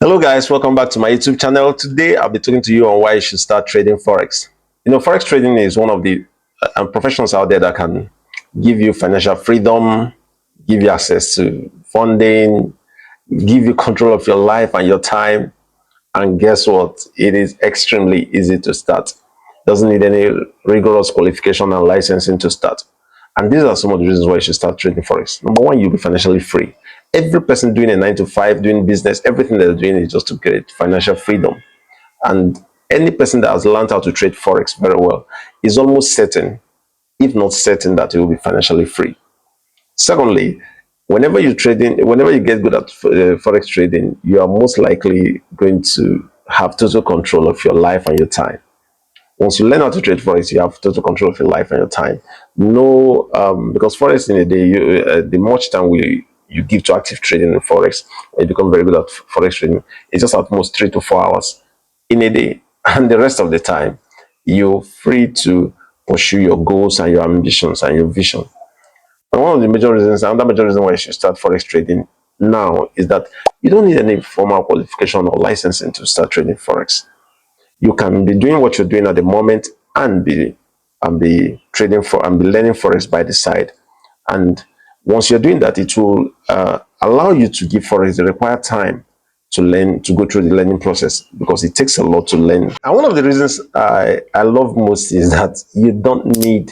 Hello guys, welcome back to my YouTube channel. Today I'll be talking to you on why you should start trading Forex. Forex trading is one of the professions out there that can give you financial freedom, give you access to funding, give you control of your life and your time. And guess what? It is extremely easy to start. Doesn't need any rigorous qualification and licensing to start. And these are some of the reasons why you should start trading Forex. Number one, you'll be financially free. Every person doing a 9 to 5, doing business, everything they're doing is just to create financial freedom. And any person that has learned how to trade Forex very well is almost certain, if not certain, that he will be financially free. Secondly, whenever you get good at Forex trading, you are most likely going to have total control of your life and your time. Once you learn how to trade Forex, you have total control of your life and your time. No, because Forex in a day, the much time you give to active trading in Forex, you become very good at Forex trading, it's just at most 3 to 4 hours in a day. And the rest of the time, you're free to pursue your goals and your ambitions and your vision. And one of the major reasons, another major reason why you should start Forex trading now is that you don't need any formal qualification or licensing to start trading Forex. You can be doing what you're doing at the moment and be learning Forex by the side. And once you're doing that, it will allow you to give Forex the required time to learn, to go through the learning process, because it takes a lot to learn. And one of the reasons I love most is that you don't need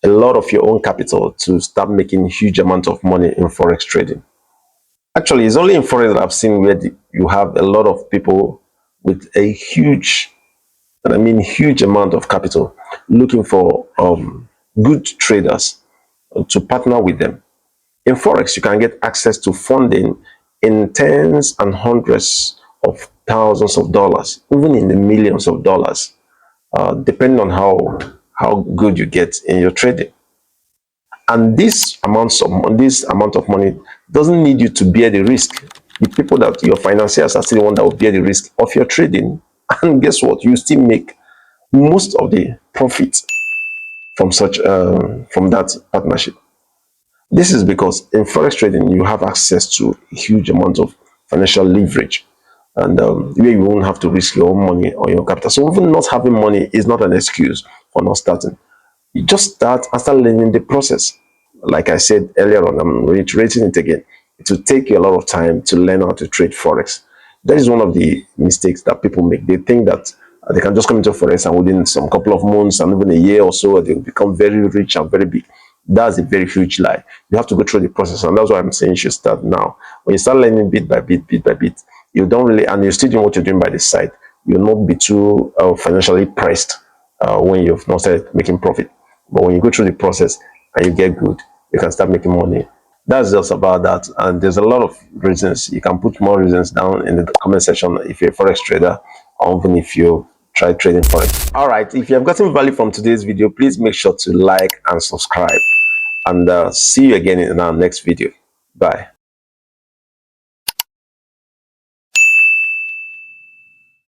a lot of your own capital to start making huge amount of money in Forex trading. Actually, it's only in Forex that I've seen where you have a lot of people with a huge, and I mean huge amount of capital, looking for good traders to partner with them. In Forex, you can get access to funding in tens and hundreds of thousands of dollars, even in the millions of dollars, depending on how good you get in your trading. And this amount of money doesn't need you to bear the risk. The people that your financiers are still the one that will bear the risk of your trading. And guess what? You still make most of the profit from that partnership. This is because in Forex trading, you have access to a huge amount of financial leverage, and where you won't have to risk your own money or your capital. So even not having money is not an excuse for not starting. You just start and start learning the process. Like I said earlier on, I'm reiterating it again. It will take you a lot of time to learn how to trade Forex. That is one of the mistakes that people make. They think that they can just come into Forex and within some couple of months and even a year or so, they'll become very rich and very big. That's a very huge lie. You have to go through the process, and that's why I'm saying you should start now. When you start learning bit by bit, you don't really, and you're still doing what you're doing by the side, you'll not be too financially pressed when you've not started making profit. But when you go through the process and you get good, you can start making money. That's just about that. And there's a lot of reasons. You can put more reasons down in the comment section if you're a Forex trader, or even if you try trading Forex. All right, if you have gotten value from today's video, please make sure to like and subscribe. And see you again in our next video. Bye.